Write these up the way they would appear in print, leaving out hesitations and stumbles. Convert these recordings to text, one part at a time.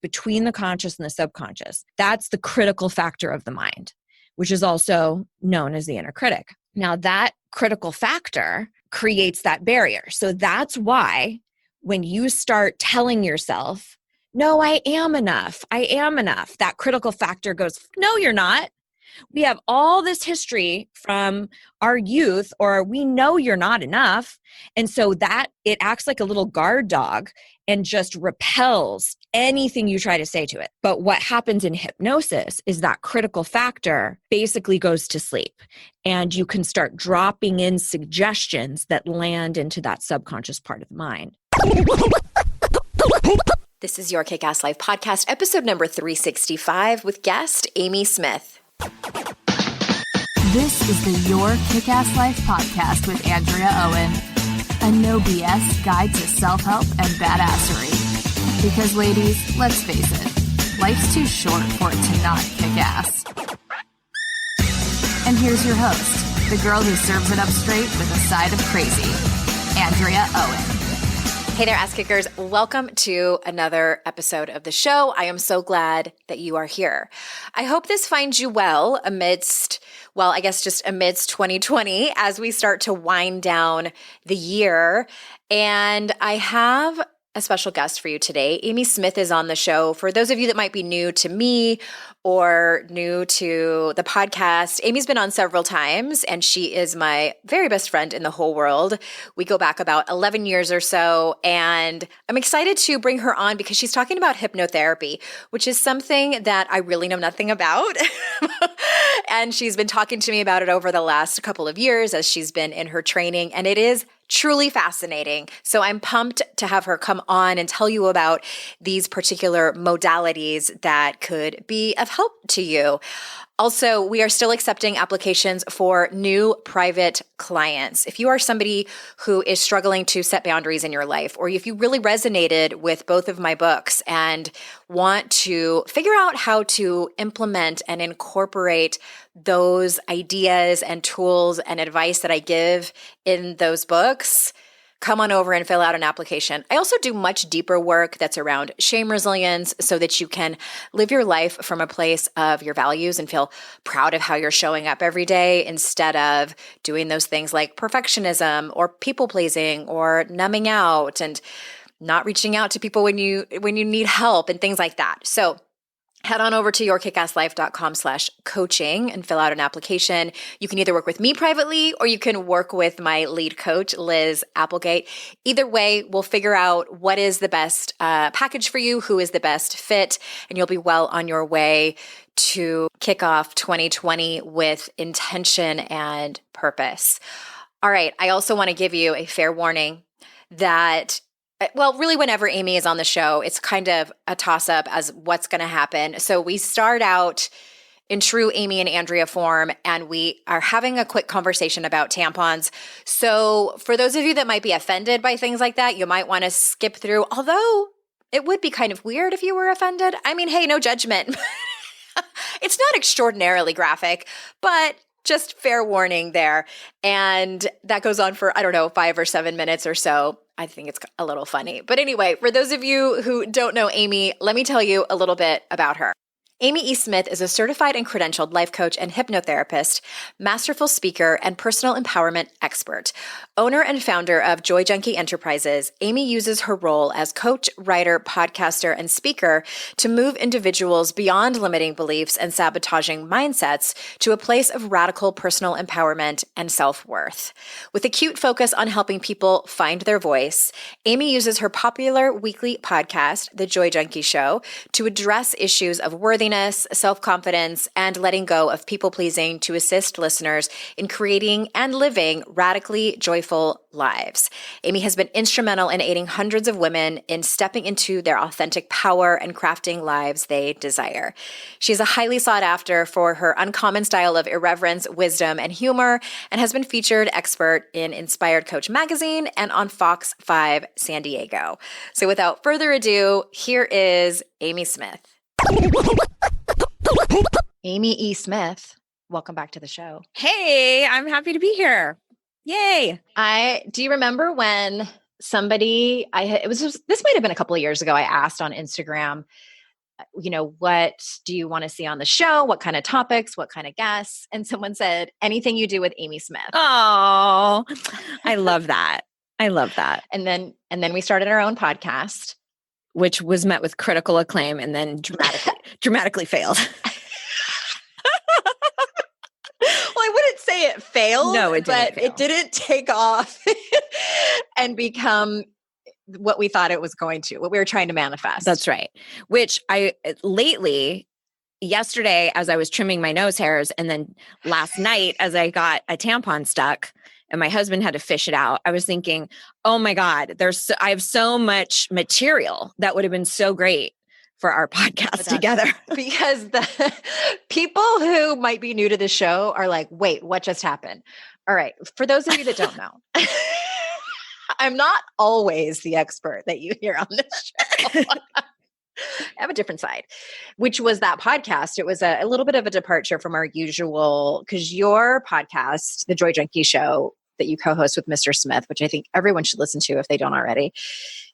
between the conscious and the subconscious. That's the critical factor of the mind, which is also known as the inner critic. Now, that critical factor creates that barrier. So that's why when you start telling yourself, no, I am enough, that critical factor goes, no, you're not. We have all this history from our youth, or we know you're not enough. And so that it acts like a little guard dog and just repels anything you try to say to it. But what happens in hypnosis is that critical factor basically goes to sleep, and you can start dropping in suggestions that land into that subconscious part of the mind. This is Your Kick-Ass Life podcast, episode number 365 with guest Amy Smith. This is the Your Kick-Ass Life podcast with Andrea Owen, a no BS guide to self-help and badassery. Because ladies, let's face it, life's too short for it to not kick ass. And here's your host, the girl who serves it up straight with a side of crazy, Andrea Owen. Hey there, ass kickers. Welcome to another episode of the show. I am so glad that you are here. I hope this finds you well amidst 2020 as we start to wind down the year. And I have a special guest for you today. Amy Smith is on the show. For those of you that might be new to me or new to the podcast, Amy's been on several times, and she is my very best friend in the whole world. We go back about 11 years or so, and I'm excited to bring her on because she's talking about hypnotherapy, which is something that I really know nothing about. And she's been talking to me about it over the last couple of years as she's been in her training, and it is truly fascinating. So I'm pumped to have her come on and tell you about these particular modalities that could be of help to you. Also, we are still accepting applications for new private clients. If you are somebody who is struggling to set boundaries in your life, or if you really resonated with both of my books and want to figure out how to implement and incorporate those ideas and tools and advice that I give in those books, come on over and fill out an application. I also do much deeper work that's around shame resilience so that you can live your life from a place of your values and feel proud of how you're showing up every day instead of doing those things like perfectionism or people pleasing or numbing out and not reaching out to people when you need help and things like that. So head on over to yourkickasslife.com/coaching and fill out an application. You can either work with me privately or you can work with my lead coach, Liz Applegate. Either way, we'll figure out what is the best package for you, who is the best fit, and you'll be well on your way to kick off 2020 with intention and purpose. All right, I also want to give you a fair warning that really, whenever Amy is on the show, it's kind of a toss-up as what's going to happen. So we start out in true Amy and Andrea form, and we are having a quick conversation about tampons. So for those of you that might be offended by things like that, you might want to skip through, although it would be kind of weird if you were offended. I mean, hey, no judgment. It's not extraordinarily graphic, but just fair warning there. And that goes on for, 5 or 7 minutes or so. I think it's a little funny. But anyway, for those of you who don't know Amy, let me tell you a little bit about her. Amy E. Smith is a certified and credentialed life coach and hypnotherapist, masterful speaker, and personal empowerment expert. Owner and founder of Joy Junkie Enterprises, Amy uses her role as coach, writer, podcaster, and speaker to move individuals beyond limiting beliefs and sabotaging mindsets to a place of radical personal empowerment and self-worth. With acute focus on helping people find their voice, Amy uses her popular weekly podcast, The Joy Junkie Show, to address issues of worthiness, self-confidence, and letting go of people-pleasing to assist listeners in creating and living radically joyful lives. Amy has been instrumental in aiding hundreds of women in stepping into their authentic power and crafting lives they desire. She's a highly sought after for her uncommon style of irreverence, wisdom, and humor, and has been featured expert in Inspired Coach magazine and on Fox 5 San Diego. So without further ado, here is Amy Smith. Amy E. Smith, welcome back to the show. Hey, I'm happy to be here. Yay. Do you remember when somebody, this might have been a couple of years ago, I asked on Instagram, what do you want to see on the show? What kind of topics? What kind of guests? And someone said, anything you do with Amy Smith. Oh, I love that. I love that. And then we started our own podcast, which was met with critical acclaim and then dramatically failed. Well, I wouldn't say it failed, no, it didn't but it didn't take off and become what we thought it was going to, what we were trying to manifest. That's right. Which yesterday, as I was trimming my nose hairs, and then last night, as I got a tampon stuck and my husband had to fish it out, I was thinking, oh my God, I have so much material that would have been so great for our podcast together. Because the people who might be new to the show are like, wait, what just happened? All right. For those of you that don't know, I'm not always the expert that you hear on this show. I have a different side, which was that podcast. It was a little bit of a departure from our usual, because your podcast, The Joy Junkie Show, that you co-host with Mr. Smith, which I think everyone should listen to if they don't already.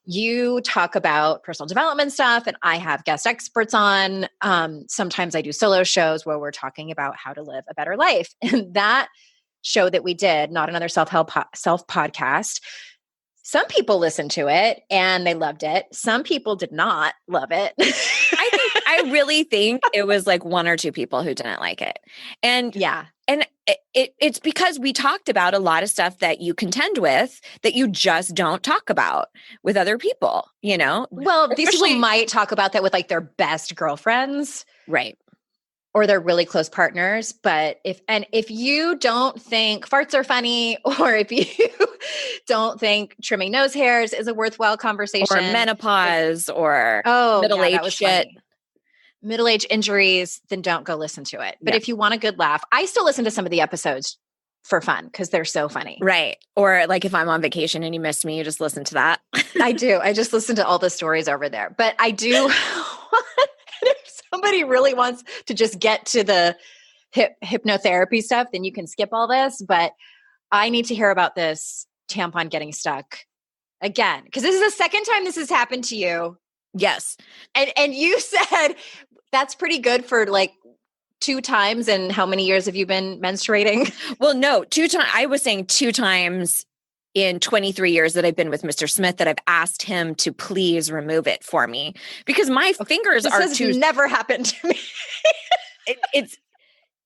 You talk about personal development stuff, and I have guest experts on. Sometimes I do solo shows where we're talking about how to live a better life. And that show that we did, Not Another Self-Help Podcast, some people listened to it and they loved it. Some people did not love it. I really think it was like one or two people who didn't like it. And yeah. And it's because we talked about a lot of stuff that you contend with that you just don't talk about with other people, Well, these people might talk about that with like their best girlfriends. Right. Or they're really close partners. But if you don't think farts are funny, or if you don't think trimming nose hairs is a worthwhile conversation, or menopause, or middle-aged shit, middle-age injuries, then don't go listen to it. But if you want a good laugh, I still listen to some of the episodes for fun because they're so funny. Right. Or like if I'm on vacation and you miss me, you just listen to that. I do. I just listen to all the stories over there. But I do. If somebody really wants to just get to the hypnotherapy stuff, then you can skip all this. But I need to hear about this tampon getting stuck again, because this is the second time this has happened to you. Yes. And you said that's pretty good for like 2 times. And how many years have you been menstruating? Well, no, 2 times. I was saying 2 times in 23 years that I've been with Mr. Smith that I've asked him to please remove it for me, because my fingers are too. Never happened to me. it's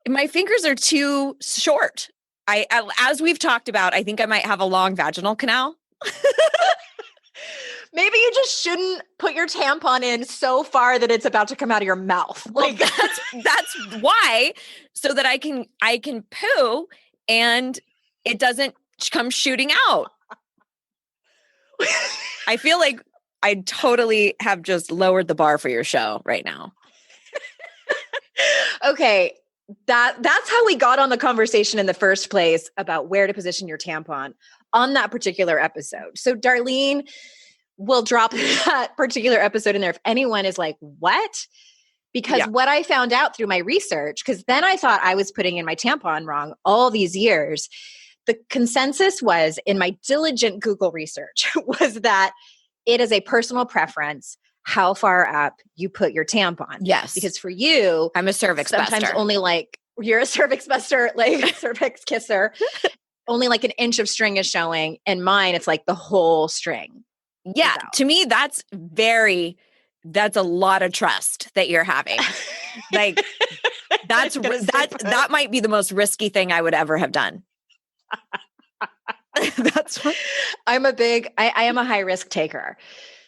my fingers are too short. As we've talked about, I think I might have a long vaginal canal. Maybe you just shouldn't put your tampon in so far that it's about to come out of your mouth. Like that's why, so that I can poo and it doesn't come shooting out. I feel like I totally have just lowered the bar for your show right now. Okay. That's how we got on the conversation in the first place about where to position your tampon on that particular episode. So Darlene will drop that particular episode in there if anyone is like, what? Because what I found out through my research, because then I thought I was putting in my tampon wrong all these years. The consensus was, in my diligent Google research, was that it is a personal preference how far up you put your tampon. Yes. Because for you, I'm a cervix sometimes buster. Only like, you're a cervix buster, like cervix kisser. Only like an inch of string is showing. And mine, it's like the whole string. Yeah. To me, that's a lot of trust that you're having. Like that might be the most risky thing I would ever have done. That's what I am a high risk taker.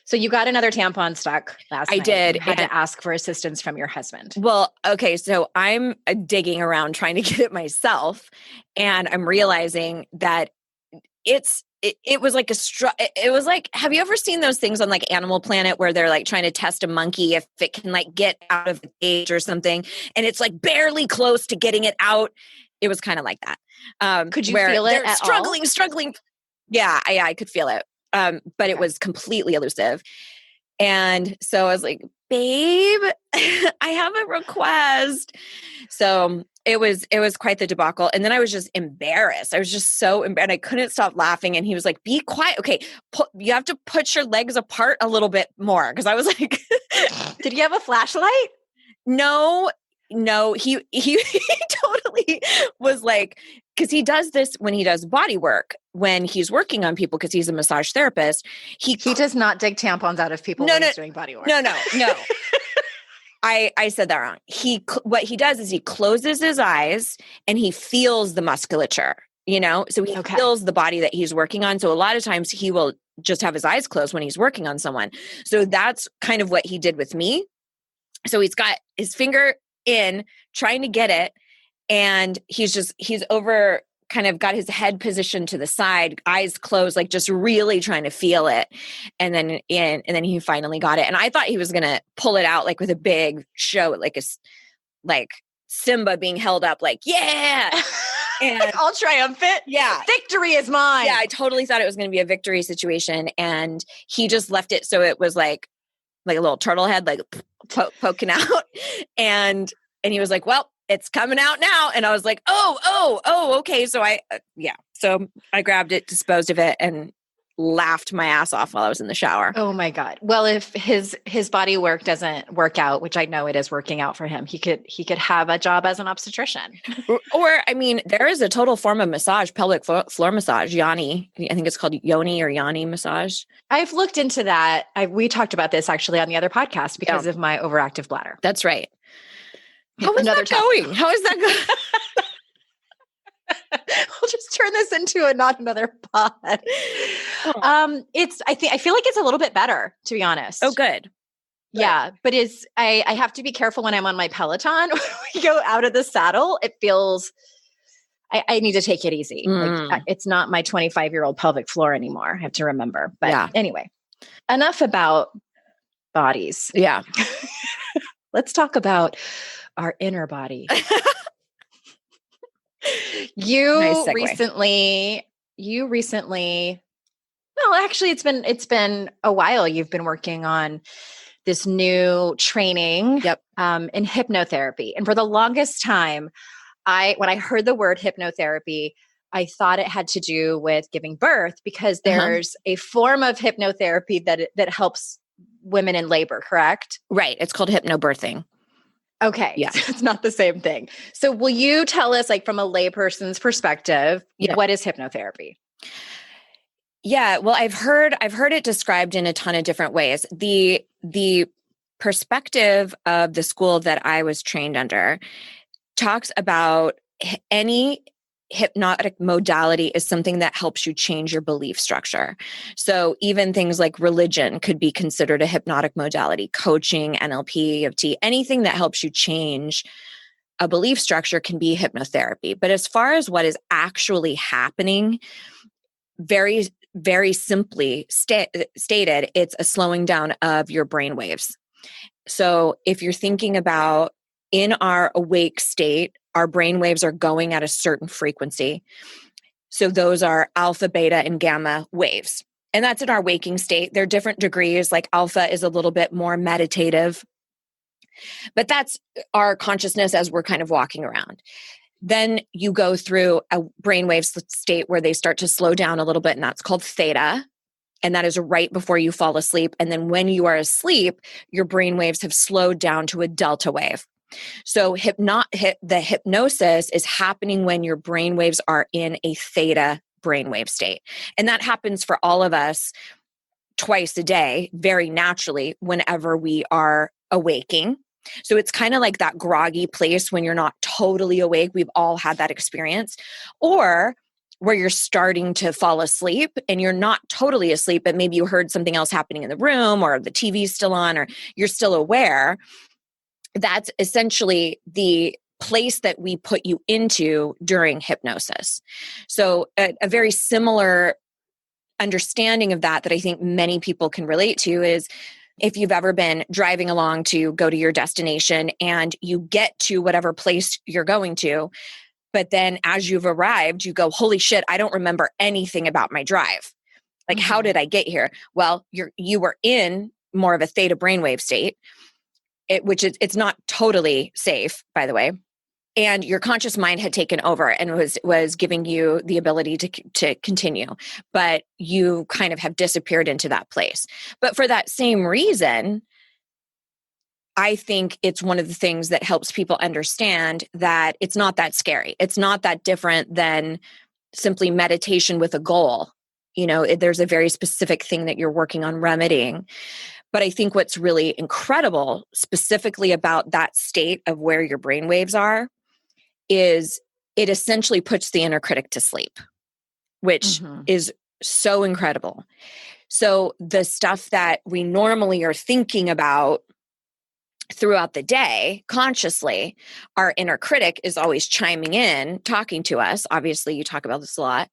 So you got another tampon stuck last night. I did. You had to ask for assistance from your husband. Well, okay. So I'm digging around trying to get it myself. And I'm realizing that it was like it was like, have you ever seen those things on like Animal Planet where they're like trying to test a monkey if it can like get out of the cage or something, and it's like barely close to getting it out? It was kind of like that. Could you feel it at struggling? Yeah, I could feel it. But it was completely elusive. And so I was like, babe, I have a request. So it was quite the debacle. And then I was just embarrassed. I was just so embarrassed. I couldn't stop laughing. And he was like, be quiet. Okay. You have to put your legs apart a little bit more. Cause I was like, did you have a flashlight? No, he totally was like, because he does this when he does body work, when he's working on people, because he's a massage therapist. He does not dig tampons out of people when he's doing body work. No. I said that wrong. What he does is he closes his eyes and he feels the musculature, so he feels the body that he's working on. So a lot of times he will just have his eyes closed when he's working on someone. So that's kind of what he did with me. So he's got his finger in trying to get it. And he's over, kind of got his head positioned to the side, eyes closed, like just really trying to feel it. And then he finally got it. And I thought he was going to pull it out like with a big show, like Simba being held up, like, yeah. And like all triumphant. Yeah. Victory is mine. Yeah. I totally thought it was going to be a victory situation. And he just left it. So it was like a little turtle head, like poking out. And he was like, well, it's coming out now. And I was like, oh, okay. So so I grabbed it, disposed of it, and laughed my ass off while I was in the shower. Oh my God. Well, if his body work doesn't work out, which I know it is working out for him, he could have a job as an obstetrician. Or, I mean, there is a total form of massage, pelvic floor massage, yoni. I think it's called yoni or yanni massage. I've looked into that. We talked about this actually on the other podcast because of my overactive bladder. That's right. How is that going? How is that going? We'll just turn this into not another pod. Oh. I feel like it's a little bit better, to be honest. Oh, good. Yeah. But I have to be careful when I'm on my Peloton. When we go out of the saddle, it feels, I need to take it easy. Like, it's not my 25-year-old pelvic floor anymore. I have to remember. But anyway, enough about bodies. Yeah. Let's talk about our inner body. You recently, well, actually it's been a while. You've been working on this new training in hypnotherapy. And for the longest time, when I heard the word hypnotherapy, I thought it had to do with giving birth, because there's a form of hypnotherapy that helps women in labor, correct? Right. It's called hypnobirthing. Okay. Yeah. So it's not the same thing. So will you tell us, like, from a layperson's perspective, what is hypnotherapy? Yeah. Well, I've heard it described in a ton of different ways. The perspective of the school that I was trained under talks about any hypnotic modality is something that helps you change your belief structure. So even things like religion could be considered a hypnotic modality, coaching, NLP, EFT, anything that helps you change a belief structure can be hypnotherapy. But as far as what is actually happening, very, very simply stated, it's a slowing down of your brain waves. So if you're thinking about in our awake state, our brain waves are going at a certain frequency. So those are alpha, beta, and gamma waves. And that's in our waking state. There are different degrees. Like alpha is a little bit more meditative, but that's our consciousness as we're kind of walking around. Then you go through a brainwave state where they start to slow down a little bit, and that's called theta. And that is right before you fall asleep. And then when you are asleep, your brain waves have slowed down to a delta wave. So the hypnosis is happening when your brain waves are in a theta brainwave state. And that happens for all of us twice a day, very naturally, whenever we are awaking. So it's kind of like that groggy place when you're not totally awake. We've all had that experience. Or where you're starting to fall asleep and you're not totally asleep, but maybe you heard something else happening in the room, or the TV's still on, or you're still aware. That's essentially the place that we put you into during hypnosis. So a very similar understanding of that I think many people can relate to is if you've ever been driving along to go to your destination and you get to whatever place you're going to, but then as you've arrived, you go, holy shit, I don't remember anything about my drive. Like, how did I get here? Well, you were in more of a theta brainwave state, which it's not totally safe, by the way. And your conscious mind had taken over and was giving you the ability to continue, but you kind of have disappeared into that place. But for that same reason, I think it's one of the things that helps people understand that it's not that scary. It's not that different than simply meditation with a goal. There's a very specific thing that you're working on remedying. But I think what's really incredible specifically about that state of where your brain waves are is it essentially puts the inner critic to sleep, which is so incredible. So the stuff that we normally are thinking about throughout the day consciously, our inner critic is always chiming in, talking to us. Obviously, you talk about this a lot.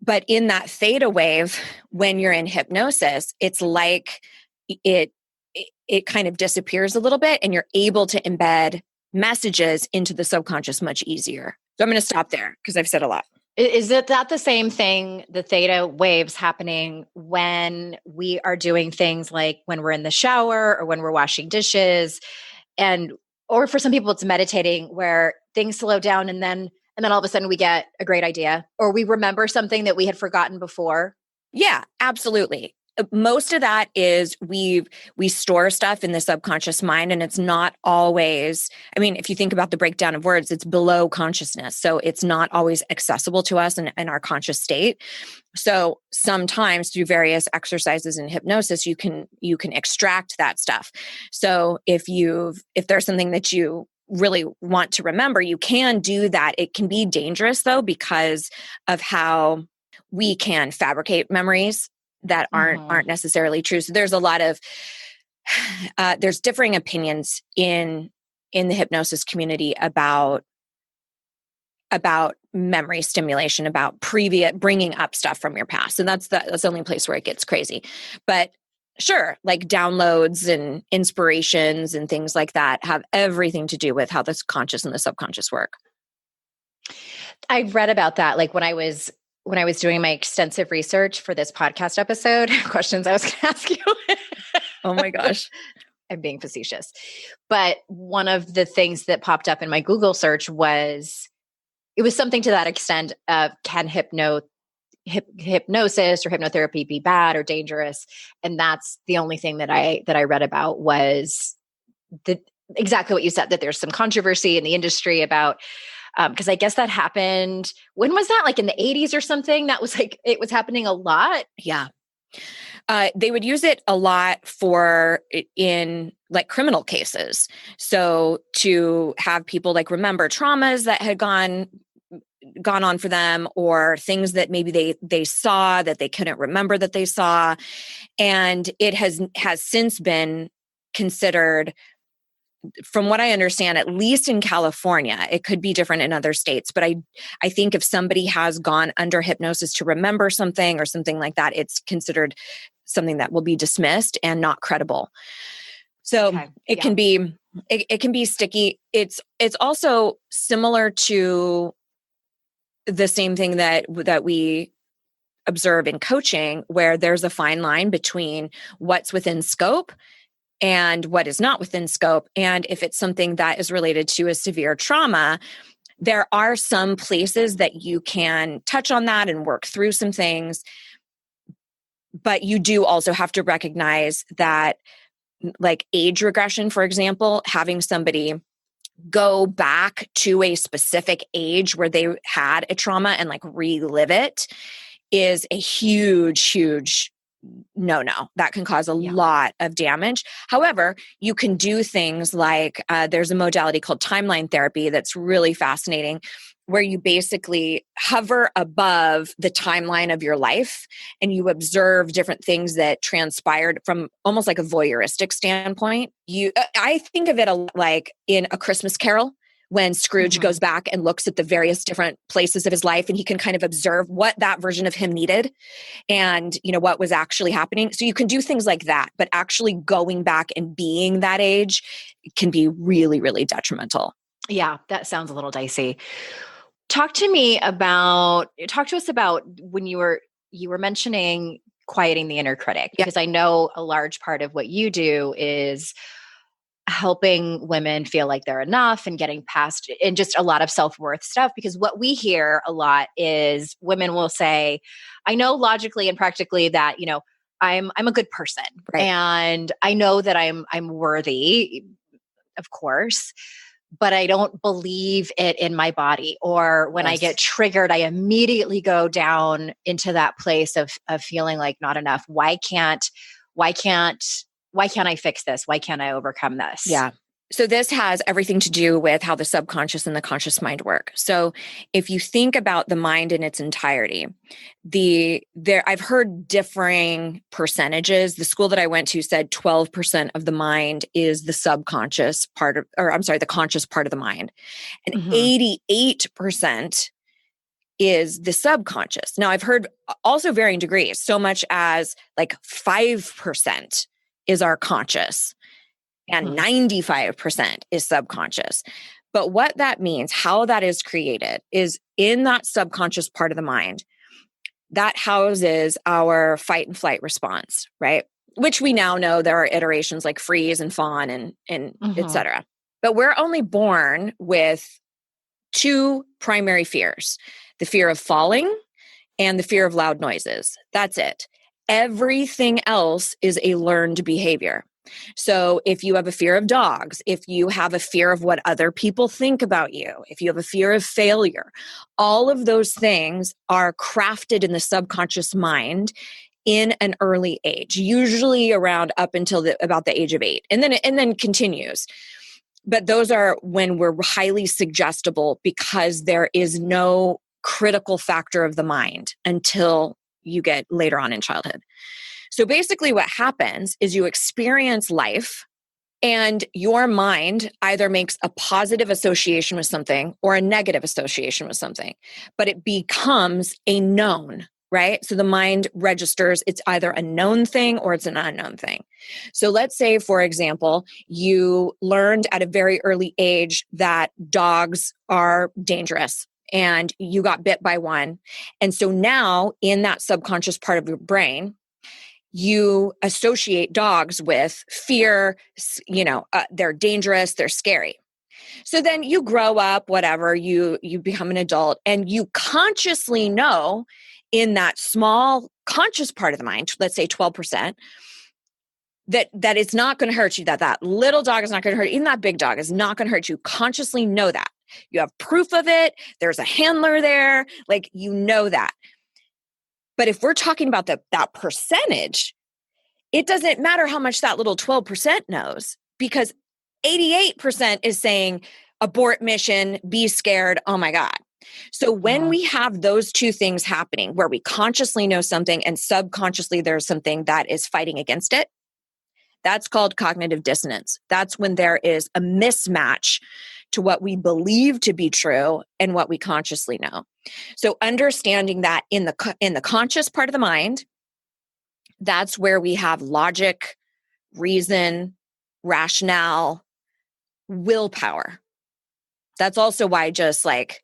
But in that theta wave, when you're in hypnosis, it's like it kind of disappears a little bit and you're able to embed messages into the subconscious much easier. So I'm going to stop there because I've said a lot. Is that the same thing, the theta waves happening when we are doing things like when we're in the shower or when we're washing dishes, or for some people it's meditating where things slow down and then all of a sudden we get a great idea or we remember something that we had forgotten before? Yeah, absolutely. Most of that is we store stuff in the subconscious mind, and it's not always, if you think about the breakdown of words, it's below consciousness. So it's not always accessible to us in our conscious state. So sometimes through various exercises in hypnosis, you can extract that stuff. So if there's something that you really want to remember, you can do that. It can be dangerous though, because of how we can fabricate memories that aren't necessarily true. So there's a lot of there's differing opinions in the hypnosis community about memory stimulation, about bringing up stuff from your past, and that's the only place where it gets crazy. But sure, like downloads and inspirations and things like that have everything to do with how the conscious and the subconscious work. I read about that, like when I was doing my extensive research for this podcast episode, questions I was going to ask you. Oh my gosh. I'm being facetious. But one of the things that popped up in my Google search was something to that extent of can hypnosis or hypnotherapy be bad or dangerous? And that's the only thing that I read about was exactly what you said, that there's some controversy in the industry about because I guess that happened. When was that? Like in the 80s or something? That was like, it was happening a lot. Yeah. They would use it a lot in like criminal cases. So to have people like remember traumas that had gone on for them, or things that maybe they saw that they couldn't remember that they saw. And it has since been considered, from what I understand, at least in California, it could be different in other states, but I think if somebody has gone under hypnosis to remember something or something like that, it's considered something that will be dismissed and not credible. So it can be sticky. It's also similar to the same thing that we observe in coaching, where there's a fine line between what's within scope and what is not within scope. And if it's something that is related to a severe trauma, there are some places that you can touch on that and work through some things. But you do also have to recognize that, like age regression, for example, having somebody go back to a specific age where they had a trauma and like relive it is a huge no. That can cause a lot of damage. However, you can do things like there's a modality called timeline therapy that's really fascinating, where you basically hover above the timeline of your life and you observe different things that transpired from almost like a voyeuristic standpoint. I think of it like in A Christmas Carol, when Scrooge goes back and looks at the various different places of his life, and he can kind of observe what that version of him needed and, what was actually happening. So you can do things like that, but actually going back and being that age can be really, really detrimental. Yeah, that sounds a little dicey. Talk to us about when you were mentioning quieting the inner critic? Yep. Because I know a large part of what you do is helping women feel like they're enough and getting past and just a lot of self-worth stuff. Because what we hear a lot is women will say, I know logically and practically that, I'm a good person, Right. and I know that I'm worthy, of course, but I don't believe it in my body. Or when I get triggered, I immediately go down into that place of feeling like not enough. Why can't I fix this? Why can't I overcome this? Yeah. So this has everything to do with how the subconscious and the conscious mind work. So if you think about the mind in its entirety, I've heard differing percentages. The school that I went to said 12% of the mind is the subconscious part the conscious part of the mind. And 88% is the subconscious. Now I've heard also varying degrees, so much as like 5% is our conscious. And 95% is subconscious. But what that means, how that is created, is in that subconscious part of the mind that houses our fight and flight response, right? Which we now know there are iterations like freeze and fawn and et cetera. But we're only born with two primary fears: the fear of falling and the fear of loud noises. That's it. Everything else is a learned behavior. So if you have a fear of dogs, if you have a fear of what other people think about you, if you have a fear of failure, all of those things are crafted in the subconscious mind in an early age, usually around up until about the age of 8, and then continues. But those are when we're highly suggestible, because there is no critical factor of the mind until you get later on in childhood. So basically what happens is you experience life and your mind either makes a positive association with something or a negative association with something, but it becomes a known, right? So the mind registers it's either a known thing or it's an unknown thing. So let's say, for example, you learned at a very early age that dogs are dangerous and you got bit by one. And so now in that subconscious part of your brain, you associate dogs with fear, they're dangerous, they're scary. So then you grow up, whatever, you become an adult, and you consciously know in that small conscious part of the mind, let's say 12%, that it's not going to hurt you, that little dog is not going to hurt you, even that big dog is not going to hurt you. Consciously know that. You have proof of it. There's a handler there. Like, you know that. But if we're talking about that percentage, it doesn't matter how much that little 12% knows, because 88% is saying abort mission, be scared, oh my God. So when we have those two things happening, where we consciously know something and subconsciously there's something that is fighting against it, that's called cognitive dissonance. That's when there is a mismatch to what we believe to be true and what we consciously know. So understanding that in the conscious part of the mind, that's where we have logic, reason, rationale, willpower. That's also why just like,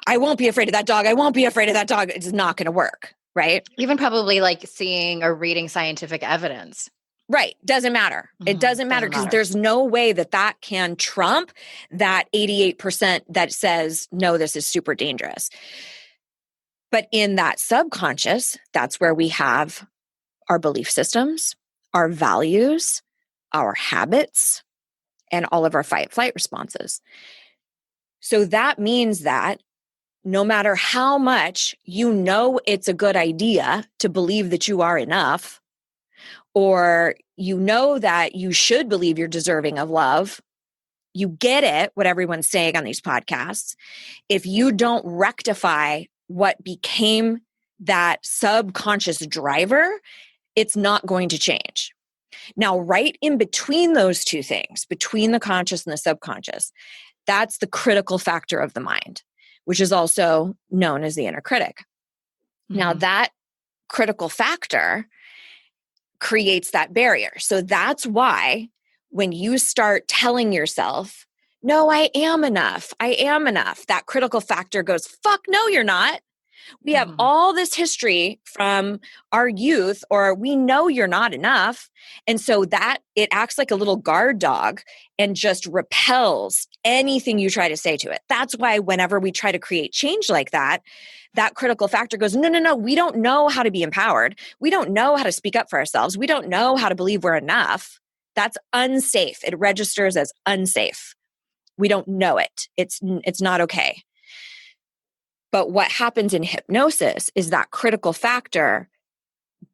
I won't be afraid of that dog, I won't be afraid of that dog, it's not going to work, right? Even probably like seeing or reading scientific evidence. Right. Doesn't matter. It doesn't matter, because there's no way that can trump that 88% that says, no, this is super dangerous. But in that subconscious, that's where we have our belief systems, our values, our habits, and all of our fight-flight responses. So that means that no matter how much you know it's a good idea to believe that you are enough, or you know that you should believe you're deserving of love, you get it, what everyone's saying on these podcasts. If you don't rectify what became that subconscious driver, it's not going to change. Now, right in between those two things, between the conscious and the subconscious, that's the critical factor of the mind, which is also known as the inner critic. Now, that critical factor creates that barrier. So that's why when you start telling yourself, no, I am enough, that critical factor goes, fuck, no, you're not. We have all this history from our youth, or we know you're not enough. And so that it acts like a little guard dog and just repels anything you try to say to it. That's why whenever we try to create change like that, that critical factor goes, no, no, no, we don't know how to be empowered. We don't know how to speak up for ourselves. We don't know how to believe we're enough. That's unsafe. It registers as unsafe. We don't know it. It's not okay. But what happens in hypnosis is that critical factor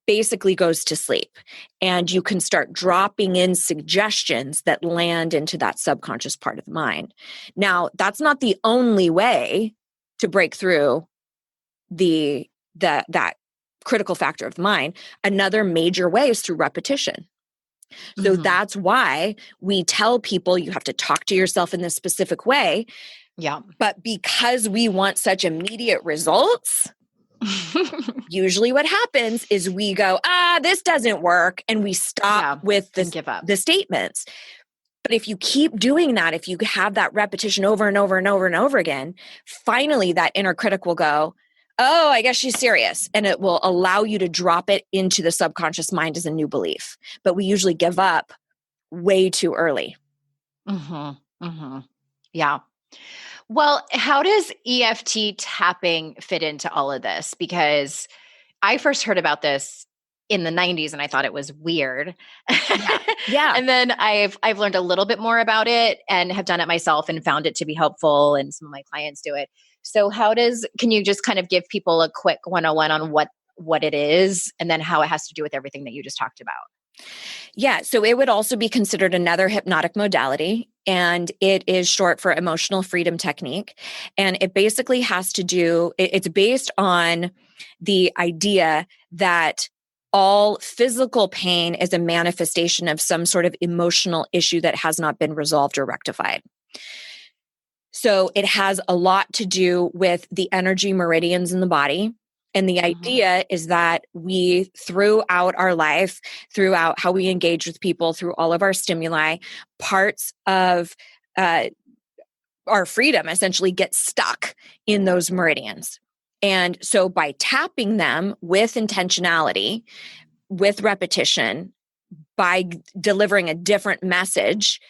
basically goes to sleep, and you can start dropping in suggestions that land into that subconscious part of the mind. Now, that's not the only way to break through that critical factor of the mind. Another major way is through repetition. So that's why we tell people you have to talk to yourself in this specific way. Yeah. But because we want such immediate results, usually what happens is we go, this doesn't work. And we stop with give up. the statements. But if you keep doing that, if you have that repetition over and over and over and over again, finally that inner critic will go, oh, I guess she's serious. And it will allow you to drop it into the subconscious mind as a new belief. But we usually give up way too early. Yeah. Well, how does EFT tapping fit into all of this? Because I first heard about this in the 90s and I thought it was weird. Yeah. And then I've learned a little bit more about it and have done it myself and found it to be helpful, and some of my clients do it. So can you just kind of give people a quick 101 on what it is and then how it has to do with everything that you just talked about? Yeah. So it would also be considered another hypnotic modality, and it is short for emotional freedom technique. And it basically has to do, it's based on the idea that all physical pain is a manifestation of some sort of emotional issue that has not been resolved or rectified. So it has a lot to do with the energy meridians in the body. And the idea is that we, throughout our life, throughout how we engage with people, through all of our stimuli, parts of our freedom essentially get stuck in those meridians. And so by tapping them with intentionality, with repetition, by delivering a different message,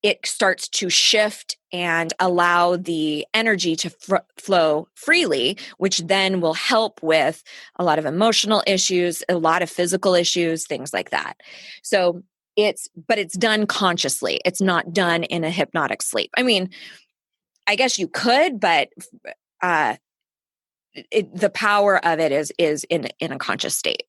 it starts to shift and allow the energy to flow freely, which then will help with a lot of emotional issues, a lot of physical issues, things like that. So it's done consciously. It's not done in a hypnotic sleep. I mean, I guess you could, but the power of it is in a conscious state.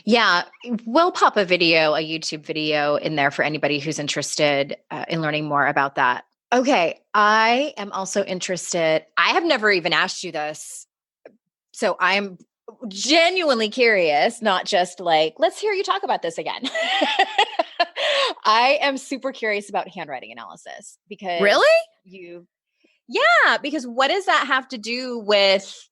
Yeah, we'll pop a YouTube video in there for anybody who's interested in learning more about that. Okay, I am also interested. I have never even asked you this, so I'm genuinely curious, not just like, let's hear you talk about this again. I am super curious about handwriting analysis because because what does that have to do with,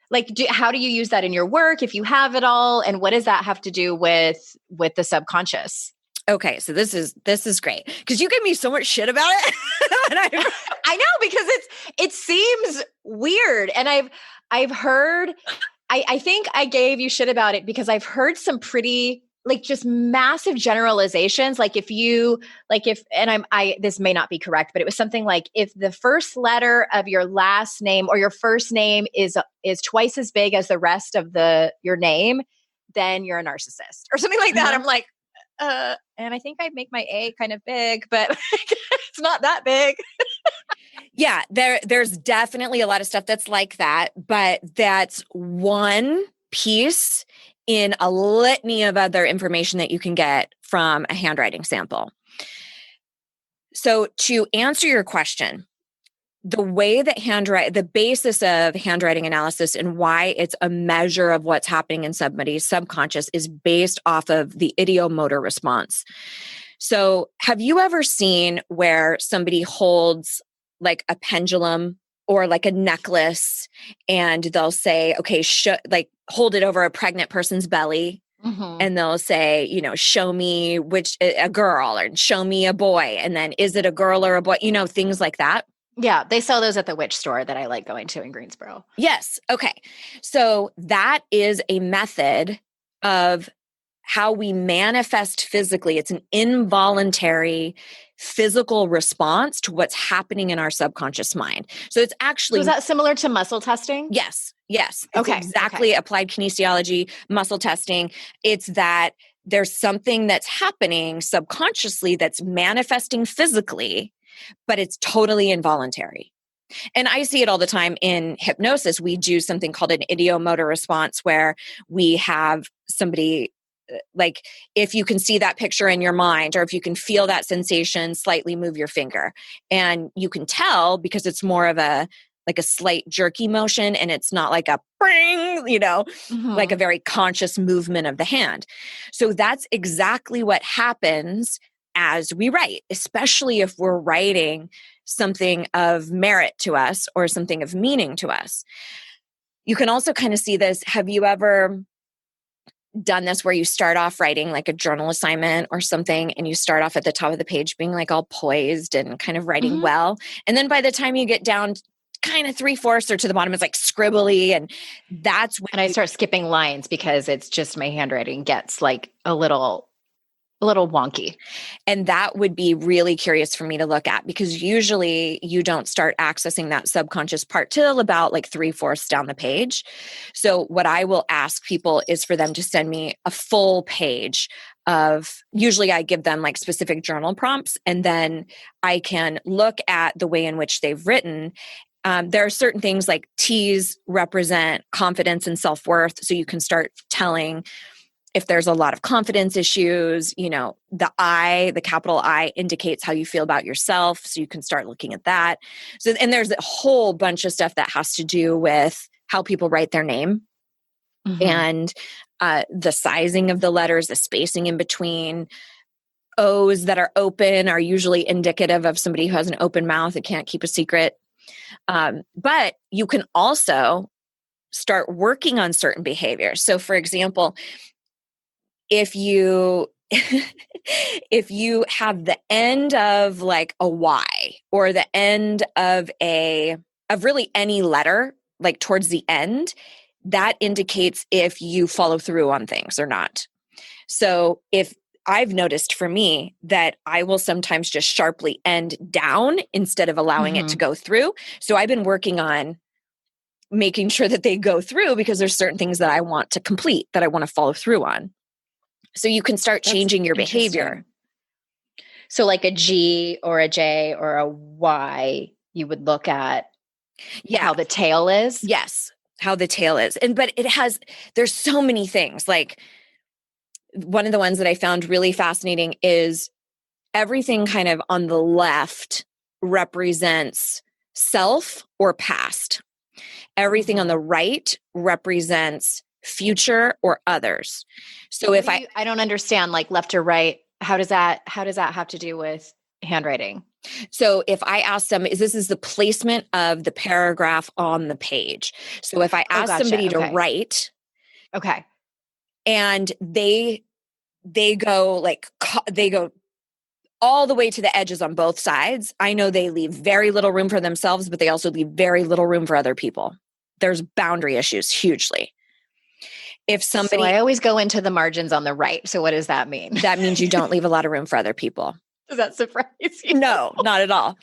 like, how do you use that in your work if you have it all? And what does that have to do with the subconscious? Okay, so this is great because you give me so much shit about it. And I know, because it seems weird, and I've heard. I think I gave you shit about it because I've heard some pretty, like, just massive generalizations. Like this may not be correct, but it was something like, if the first letter of your last name or your first name is twice as big as the rest of your name, then you're a narcissist or something like that. I'm like, and I think I'd make my A kind of big, but it's not that big. Yeah, there's definitely a lot of stuff that's like that, but that's one piece in a litany of other information that you can get from a handwriting sample. So to answer your question, the way that the basis of handwriting analysis and why it's a measure of what's happening in somebody's subconscious is based off of the ideomotor response. So have you ever seen where somebody holds like a pendulum or like a necklace, and they'll say, okay, hold it over a pregnant person's belly. And they'll say, show me a girl, or show me a boy. And then, is it a girl or a boy? Things like that. Yeah, they sell those at the witch store that I like going to in Greensboro. Yes. Okay. So that is a method of how we manifest physically. It's an involuntary physical response to what's happening in our subconscious mind. So it's actually. So is that similar to muscle testing? Yes. Yes. It's Okay. exactly applied kinesiology, muscle testing. It's that there's something that's happening subconsciously that's manifesting physically, but it's totally involuntary. And I see it all the time in hypnosis. We do something called an ideomotor response where we have somebody, like, if you can see that picture in your mind, or if you can feel that sensation, slightly move your finger. And you can tell because it's more of a slight jerky motion, and it's not like a bring, like a very conscious movement of the hand. So that's exactly what happens as we write, especially if we're writing something of merit to us or something of meaning to us. You can also kind of see this. Have you ever done this where you start off writing like a journal assignment or something, and you start off at the top of the page being like all poised and kind of writing well, and then by the time you get down kind of 3/4 or to the bottom, it's like scribbly, and that's when I start skipping lines because it's just my handwriting gets like a little wonky. And that would be really curious for me to look at, because usually you don't start accessing that subconscious part till about like 3/4 down the page. So what I will ask people is for them to send me a full page of, usually I give them like specific journal prompts, and then I can look at the way in which they've written. There are certain things like T's represent confidence and self-worth. So you can start telling if there's a lot of confidence issues. The I, the capital I, indicates how you feel about yourself. So you can start looking at that. So, and there's a whole bunch of stuff that has to do with how people write their name and the sizing of the letters, the spacing in between. O's that are open are usually indicative of somebody who has an open mouth and can't keep a secret. But you can also start working on certain behaviors. So for example, if you have the end of like a Y, or the end of really any letter, like towards the end, that indicates if you follow through on things or not. So if I've noticed for me that I will sometimes just sharply end down instead of allowing it to go through. So I've been working on making sure that they go through, because there's certain things that I want to complete, that I want to follow through on. So you can start changing your behavior. So like a G or a J or a Y, you would look at how the tail is? Yes, how the tail is. But there's so many things. Like, one of the ones that I found really fascinating is everything kind of on the left represents self or past. Everything on the right represents future or others. So if I don't understand, like left or right, how does that have to do with handwriting? So if I ask them, this is the placement of the paragraph on the page. So if I ask somebody to write, and they go all the way to the edges on both sides, I know they leave very little room for themselves, but they also leave very little room for other people. There's boundary issues hugely. So I always go into the margins on the right. So what does that mean? That means you don't leave a lot of room for other people. Does that surprise you? No, not at all.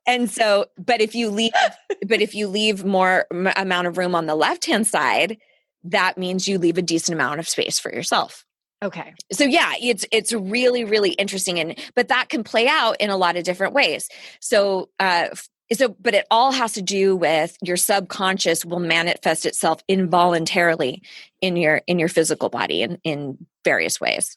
And so, but if you leave more amount of room on the left-hand side, that means you leave a decent amount of space for yourself. Okay. So yeah, it's really, really interesting. But that can play out in a lot of different ways. So, but it all has to do with your subconscious will manifest itself involuntarily in your physical body in various ways.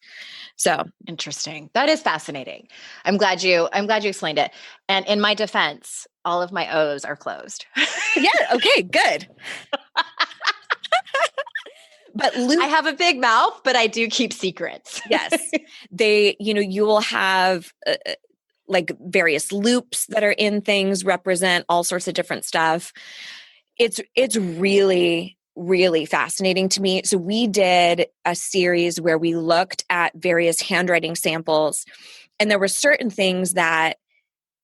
So interesting. That is fascinating. I'm glad you explained it. And in my defense, all of my O's are closed. Yeah. Okay, good. But I have a big mouth, but I do keep secrets. Yes. You will have like various loops that are in things represent all sorts of different stuff. It's really, really fascinating to me. So we did a series where we looked at various handwriting samples, and there were certain things that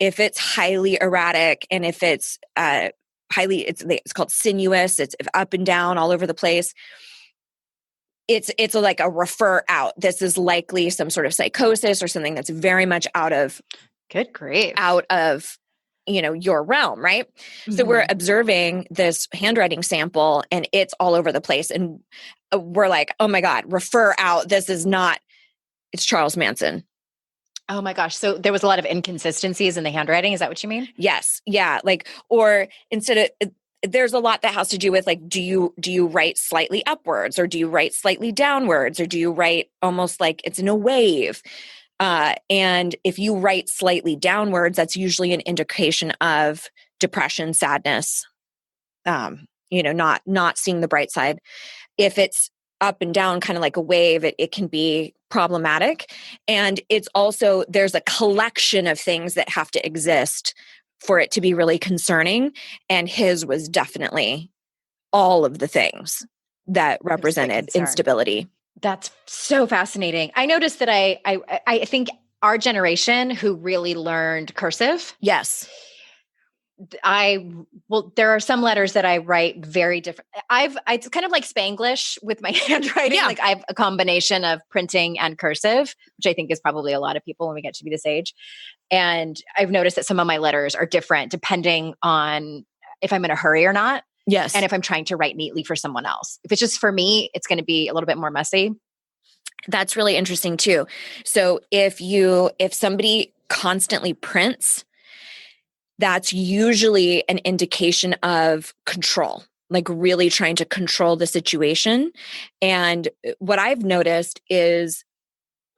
if it's highly erratic and if it's it's called sinuous, it's up and down all over the place, it's like a refer out. This is likely some sort of psychosis or something that's very much out of Good grief. Your realm, right? So we're observing this handwriting sample and it's all over the place. And we're like, oh my God, refer out. It's Charles Manson. Oh my gosh. So there was a lot of inconsistencies in the handwriting. Is that what you mean? Yes. Yeah. Or instead of, there's a lot that has to do with do you write slightly upwards, or do you write slightly downwards, or do you write almost like it's in a wave? And if you write slightly downwards, that's usually an indication of depression, sadness, not seeing the bright side. If it's up and down, kind of like a wave, it can be problematic. And it's also, there's a collection of things that have to exist for it to be really concerning. And his was definitely all of the things that represented instability. That's so fascinating. I noticed that I think our generation who really learned cursive. Yes. There are some letters that I write very different. It's kind of like Spanglish with my handwriting. Yeah. Like I have a combination of printing and cursive, which I think is probably a lot of people when we get to be this age. And I've noticed that some of my letters are different depending on if I'm in a hurry or not. Yes. And if I'm trying to write neatly for someone else. If it's just for me, it's going to be a little bit more messy. That's really interesting too. So if somebody constantly prints, that's usually an indication of control, like really trying to control the situation. And what I've noticed is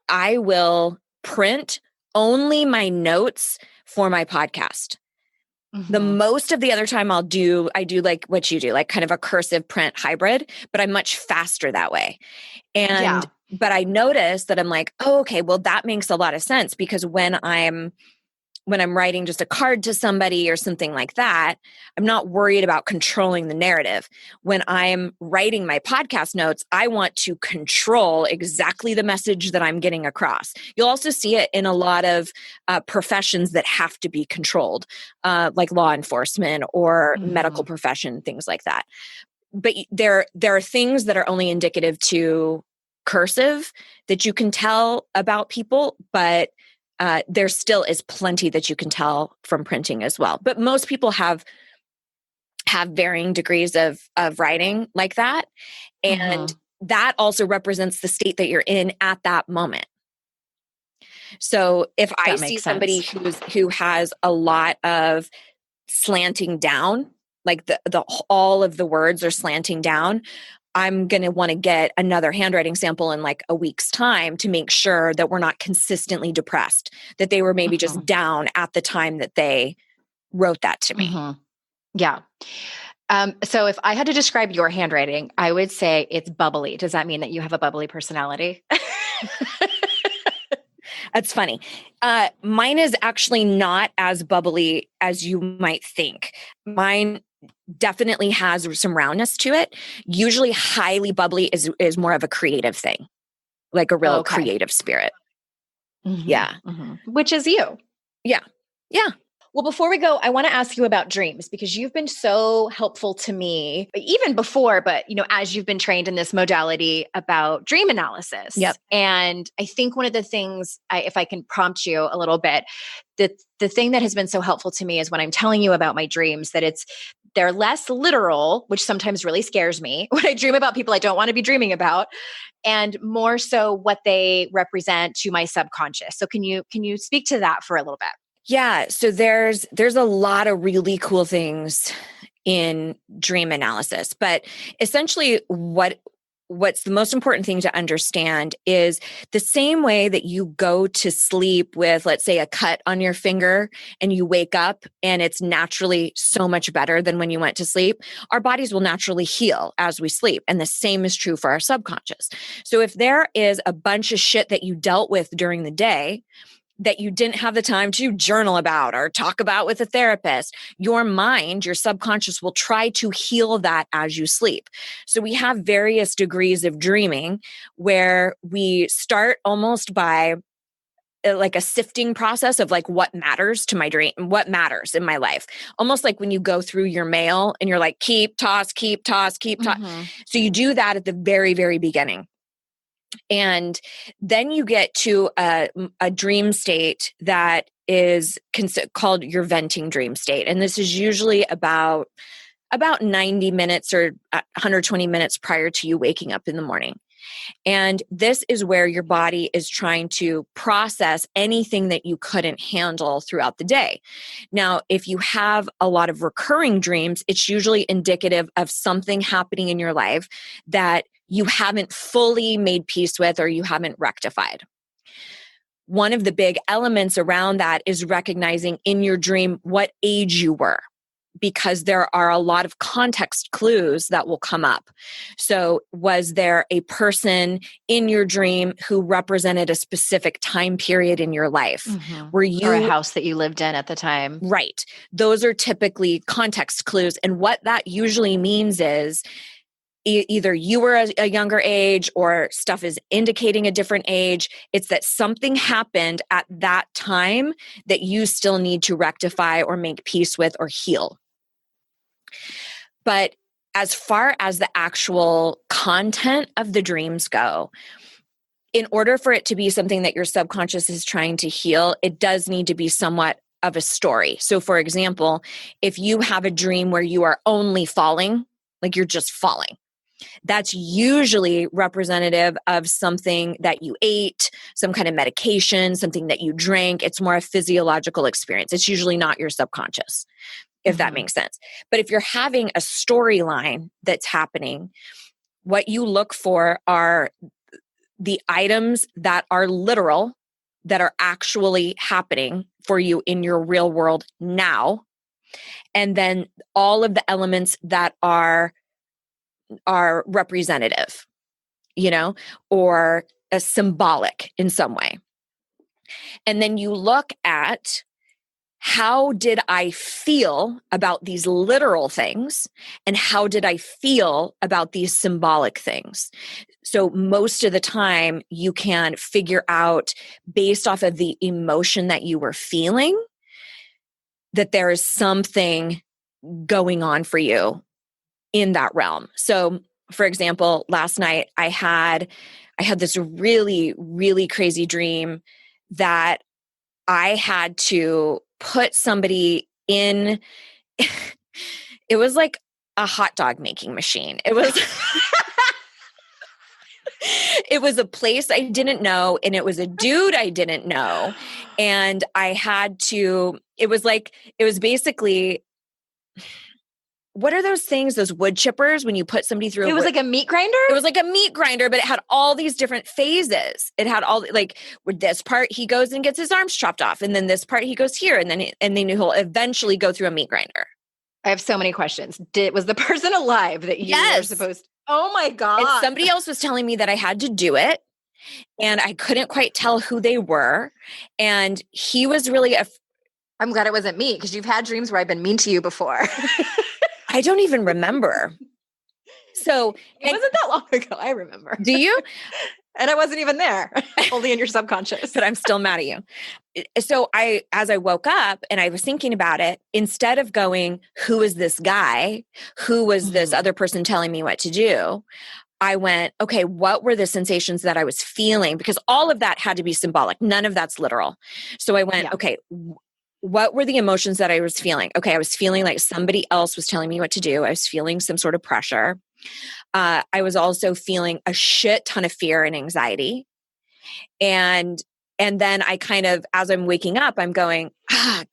I will print only my notes for my podcast. The most of the other time I do like what you do, like kind of a cursive print hybrid, but I'm much faster that way. But I noticed that I'm like, oh, okay, well, that makes a lot of sense, because when I'm writing just a card to somebody or something like that, I'm not worried about controlling the narrative. When I'm writing my podcast notes, I want to control exactly the message that I'm getting across. You'll also see it in a lot of professions that have to be controlled, like law enforcement or medical profession, things like that. But there are things that are only indicative to cursive that you can tell about people, but there still is plenty that you can tell from printing as well. But most people have varying degrees of writing like that. And that also represents the state that you're in at that moment. So if I see somebody who has a lot of slanting down, like the all of the words are slanting down, I'm going to want to get another handwriting sample in like a week's time to make sure that we're not consistently depressed, that they were maybe just down at the time that they wrote that to me. Yeah. So if I had to describe your handwriting, I would say it's bubbly. Does that mean that you have a bubbly personality? That's funny. Mine is actually not as bubbly as you might think. Mine definitely has some roundness to it. Usually highly bubbly is more of a creative thing, like a real creative spirit. Yeah. Which is you. Yeah. Yeah. Well, before we go, I want to ask you about dreams, because you've been so helpful to me, even before, but as you've been trained in this modality about dream analysis. Yep. And I think one of the things, if I can prompt you a little bit, the thing that has been so helpful to me is when I'm telling you about my dreams, that they're less literal, which sometimes really scares me when I dream about people I don't want to be dreaming about, and more so what they represent to my subconscious. So can you speak to that for a little bit? Yeah. So there's a lot of really cool things in dream analysis, but essentially what's the most important thing to understand is the same way that you go to sleep with, let's say, a cut on your finger and you wake up and it's naturally so much better than when you went to sleep, our bodies will naturally heal as we sleep. And the same is true for our subconscious. So if there is a bunch of shit that you dealt with during the day that you didn't have the time to journal about or talk about with a therapist, your mind, your subconscious will try to heal that as you sleep. So we have various degrees of dreaming where we start almost by like a sifting process of like what matters to my dream, what matters in my life. Almost like when you go through your mail and you're like, keep, toss, keep, toss, keep, toss. So you do that at the very, very beginning. And then you get to a dream state that is called your venting dream state. And this is usually about 90 minutes or 120 minutes prior to you waking up in the morning. And this is where your body is trying to process anything that you couldn't handle throughout the day. Now, if you have a lot of recurring dreams, it's usually indicative of something happening in your life that you haven't fully made peace with or you haven't rectified. One of the big elements around that is recognizing in your dream what age you were, because there are a lot of context clues that will come up. So was there a person in your dream who represented a specific time period in your life? Were you, or a house that you lived in at the time? Right. Those are typically context clues. And what that usually means is either you were a younger age or stuff is indicating a different age. It's that something happened at that time that you still need to rectify or make peace with or heal. But as far as the actual content of the dreams go, in order for it to be something that your subconscious is trying to heal, it does need to be somewhat of a story. So for example, if you have a dream where you are only falling, like you're just falling, that's usually representative of something that you ate, some kind of medication, something that you drank. It's more a physiological experience. It's usually not your subconscious, if that makes sense. But if you're having a storyline that's happening, what you look for are the items that are literal, that are actually happening for you in your real world now. And then all of the elements that are representative, or symbolic in some way. And then you look at how did I feel about these literal things and how did I feel about these symbolic things? So most of the time you can figure out based off of the emotion that you were feeling that there is something going on for you in that realm. So for example, last night I had this really, really crazy dream that I had to put somebody in, it was like a hot dog making machine. It was, it was a place I didn't know and it was a dude I didn't know. And I had to, it was basically, what are those things, those wood chippers when you put somebody through? It was like a meat grinder? It was like a meat grinder, but it had all these different phases. It had all like with this part, he goes and gets his arms chopped off. And then this part, he goes here. And then he'll eventually go through a meat grinder. I have so many questions. Was the person alive that you were supposed to? Oh my God. And somebody else was telling me that I had to do it. And I couldn't quite tell who they were. And he was really I'm glad it wasn't me because you've had dreams where I've been mean to you before. I don't even remember. So it wasn't that long ago. I remember. Do you? And I wasn't even there, only in your subconscious. But I'm still mad at you. So as I woke up and I was thinking about it, instead of going, who is this guy? Who was this other person telling me what to do? I went, okay, what were the sensations that I was feeling? Because all of that had to be symbolic. None of that's literal. So I went, okay, what were the emotions that I was feeling? Okay, I was feeling like somebody else was telling me what to do. I was feeling some sort of pressure. I was also feeling a shit ton of fear and anxiety. And then I kind of, as I'm waking up, I'm going,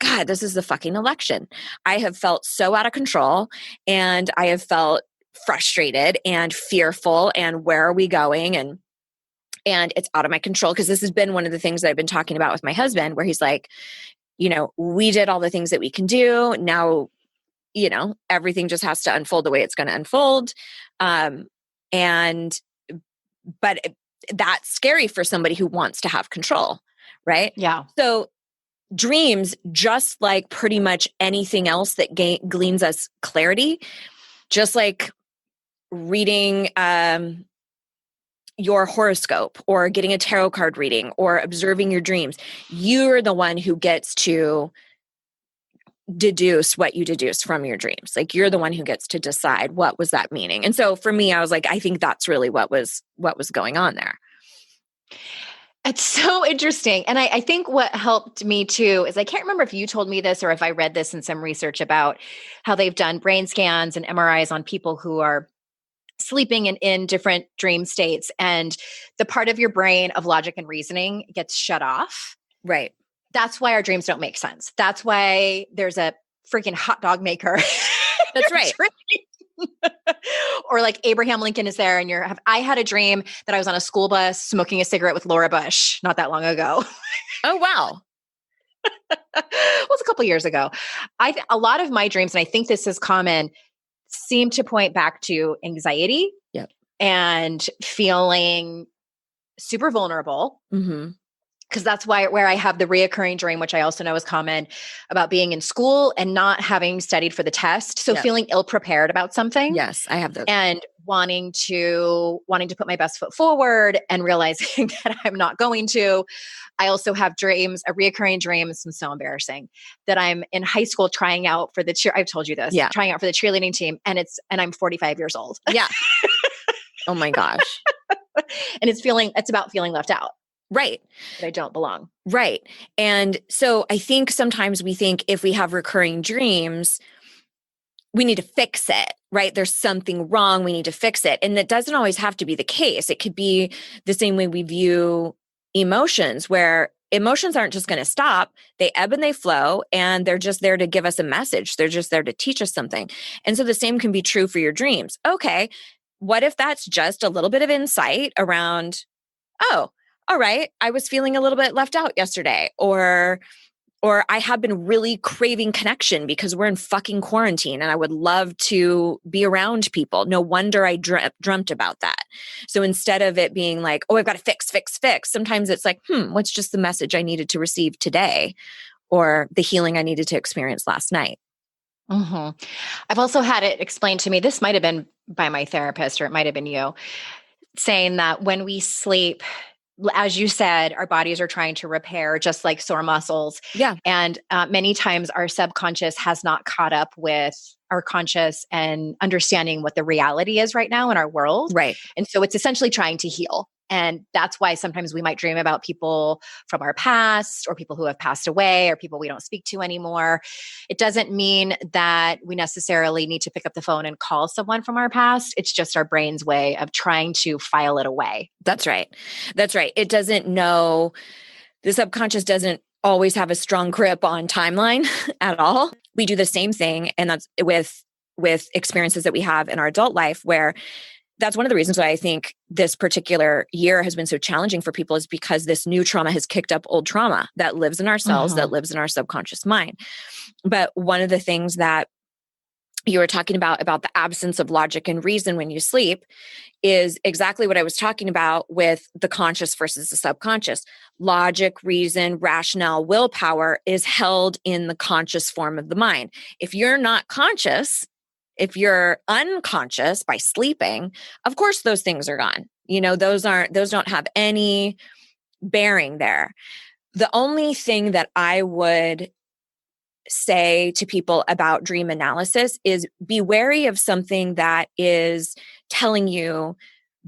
God, this is the fucking election. I have felt so out of control and I have felt frustrated and fearful and where are we going? And it's out of my control because this has been one of the things that I've been talking about with my husband where he's like, we did all the things that we can do. Now, everything just has to unfold the way it's going to unfold. But that's scary for somebody who wants to have control, right? Yeah. So dreams, just like pretty much anything else that gleans us clarity, just like reading, your horoscope or getting a tarot card reading or observing your dreams, you're the one who gets to deduce what you deduce from your dreams. Like you're the one who gets to decide what was that meaning. And so for me, I was like, I think that's really what was going on there. It's so interesting. And I think what helped me too is I can't remember if you told me this or if I read this in some research about how they've done brain scans and MRIs on people who are sleeping in different dream states. And the part of your brain of logic and reasoning gets shut off. Right. That's why our dreams don't make sense. That's why there's a freaking hot dog maker. That's right. Or like Abraham Lincoln is there and I had a dream that I was on a school bus smoking a cigarette with Laura Bush not that long ago. Oh, wow. It was a couple years ago. A lot of my dreams, and I think this is common, seem to point back to anxiety. Yep. And feeling super vulnerable. Mm-hmm. Because that's where I have the reoccurring dream, which I also know is common, about being in school and not having studied for the test. So feeling ill-prepared about something. Yes, I have those. And wanting to put my best foot forward and realizing that I'm not going to. I also have dreams, a reoccurring dream. This is so embarrassing, that I'm in high school trying out for the I've told you this. Yeah. Trying out for the cheerleading team, and I'm 45 years old. Yeah. Oh my gosh. And it's about feeling left out. Right. That I don't belong. Right. And so I think sometimes we think if we have recurring dreams, we need to fix it, right? There's something wrong. We need to fix it. And that doesn't always have to be the case. It could be the same way we view emotions, where emotions aren't just going to stop. They ebb and they flow, and they're just there to give us a message. They're just there to teach us something. And so the same can be true for your dreams. Okay. What if that's just a little bit of insight around, oh, all right, I was feeling a little bit left out yesterday, or I have been really craving connection because we're in fucking quarantine and I would love to be around people. No wonder I dreamt about that. So instead of it being like, oh, I've got to fix, sometimes it's like, what's just the message I needed to receive today, or the healing I needed to experience last night? Mm-hmm. I've also had it explained to me, this might have been by my therapist or it might have been you, saying that when we sleep, as you said, our bodies are trying to repair just like sore muscles. Yeah. And many times our subconscious has not caught up with our conscious and understanding what the reality is right now in our world. Right. And so it's essentially trying to heal. And that's why sometimes we might dream about people from our past or people who have passed away or people we don't speak to anymore. It doesn't mean that we necessarily need to pick up the phone and call someone from our past. It's just our brain's way of trying to file it away. That's right. That's right. It doesn't know, the subconscious doesn't always have a strong grip on timeline at all. We do the same thing. And that's with experiences that we have in our adult life, where that's one of the reasons why I think this particular year has been so challenging for people, is because this new trauma has kicked up old trauma that lives in our cells, that lives in our subconscious mind. But one of the things that you were talking about the absence of logic and reason when you sleep is exactly what I was talking about with the conscious versus the subconscious. Logic, reason, rationale, willpower is held in the conscious form of the mind. If you're not conscious, if you're unconscious by sleeping, of course those things are gone. Those don't have any bearing there. The only thing that I would say to people about dream analysis is be wary of something that is telling you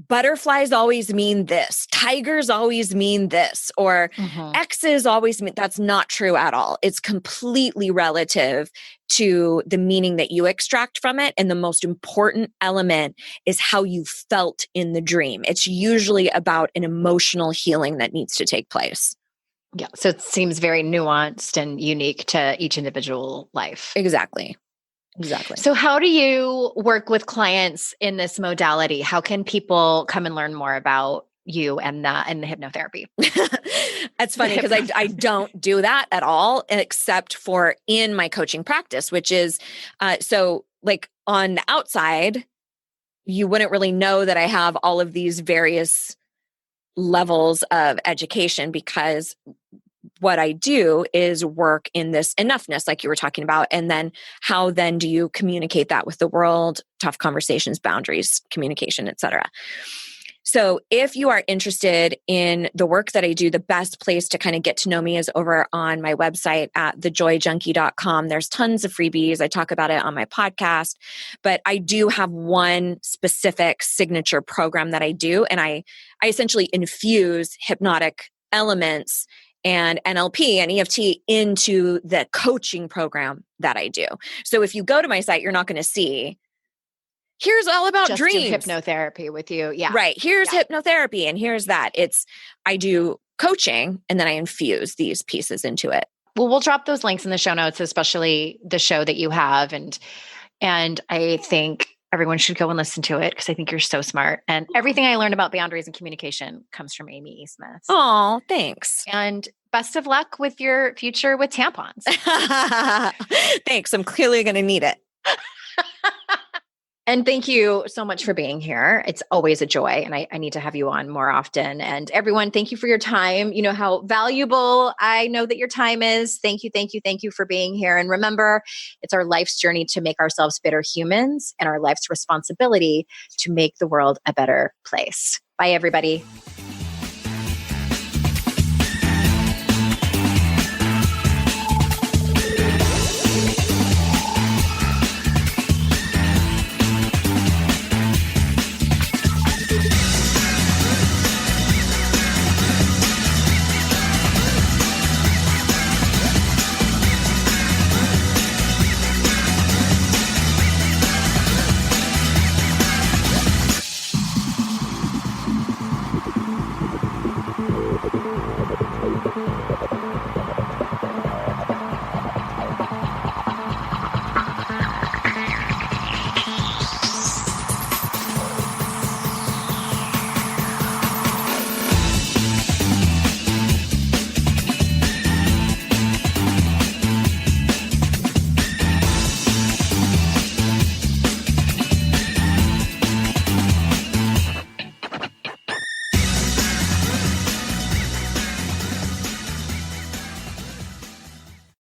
butterflies always mean this, tigers always mean this, or X's always mean. That's not true at all. It's completely relative to the meaning that you extract from it. And the most important element is how you felt in the dream. It's usually about an emotional healing that needs to take place. Yeah. So it seems very nuanced and unique to each individual life. Exactly. So how do you work with clients in this modality? How can people come and learn more about you and the hypnotherapy? That's funny because I don't do that at all, except for in my coaching practice, which is, so like on the outside, you wouldn't really know that I have all of these various levels of education, because what I do is work in this enoughness, like you were talking about. And then how then do you communicate that with the world? Tough conversations, boundaries, communication, et cetera. So if you are interested in the work that I do, the best place to kind of get to know me is over on my website at thejoyjunkie.com. There's tons of freebies. I talk about it on my podcast, but I do have one specific signature program that I do. And I essentially infuse hypnotic elements and NLP and EFT into the coaching program that I do. So if you go to my site, you're not going to see, here's all about Just dreams. do hypnotherapy with you. Yeah. Right. Here's hypnotherapy and here's that. I do coaching and then I infuse these pieces into it. Well, we'll drop those links in the show notes, especially the show that you have. And I think everyone should go and listen to it because I think you're so smart. And everything I learned about boundaries and communication comes from Amy E. Smith. Oh, thanks. And best of luck with your future with tampons. Thanks. I'm clearly going to need it. And thank you so much for being here. It's always a joy. And I need to have you on more often. And everyone, thank you for your time. You know how valuable I know that your time is. Thank you, thank you, thank you for being here. And remember, it's our life's journey to make ourselves better humans and our life's responsibility to make the world a better place. Bye, everybody.